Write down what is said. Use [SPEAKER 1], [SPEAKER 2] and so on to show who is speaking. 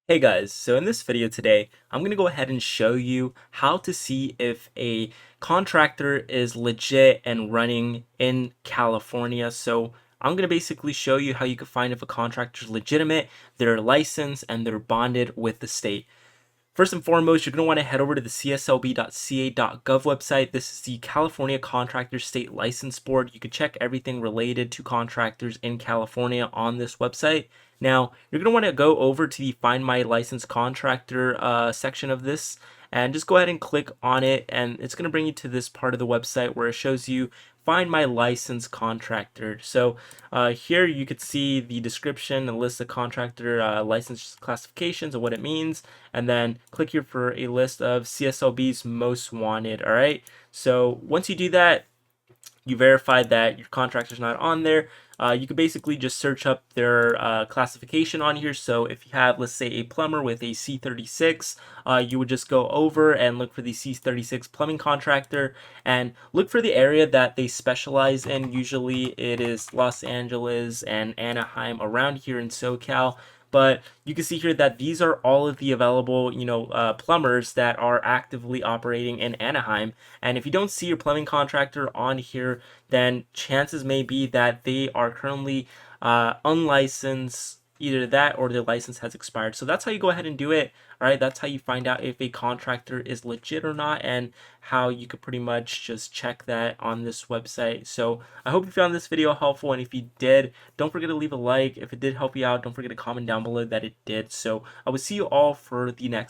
[SPEAKER 1] Hey guys, so in this video today, I'm going to go ahead and show you how to see if a contractor is legit and running in California. So I'm going to basically show you how you can find if a contractor is legitimate, they're licensed, and they're bonded with the state. First and foremost, you're going to want to head over to the cslb.ca.gov website. This is the California Contractor State License Board. You can check everything related to contractors in California on this website. Now, you're going to want to go over to the Find My Licensed Contractor section of this and just go ahead and click on it, and it's going to bring you to this part of the website where it shows you Find My Licensed Contractor. So here you could see the description and list of contractor license classifications and what it means, and then click here for a list of CSLB's most wanted. All right, so once you do that, you verify that your contractor's not on there. You could basically just search up their classification on here. So if you have, let's say, a plumber with a C36, you would just go over and look for the C36 plumbing contractor and look for the area that they specialize in. Usually it is Los Angeles and Anaheim, around here in SoCal. But you can see here that these are all of the available, plumbers that are actively operating in Anaheim. And if you don't see your plumbing contractor on here, then chances may be that they are currently unlicensed. Either that or their license has expired. So that's how you go ahead and do it. All right, that's how you find out if a contractor is legit or not, and how you could pretty much just check that on this website. So I hope you found this video helpful, and if you did, don't forget to leave a like. If it did help you out, don't forget to comment down below that it did. So I will see you all for the next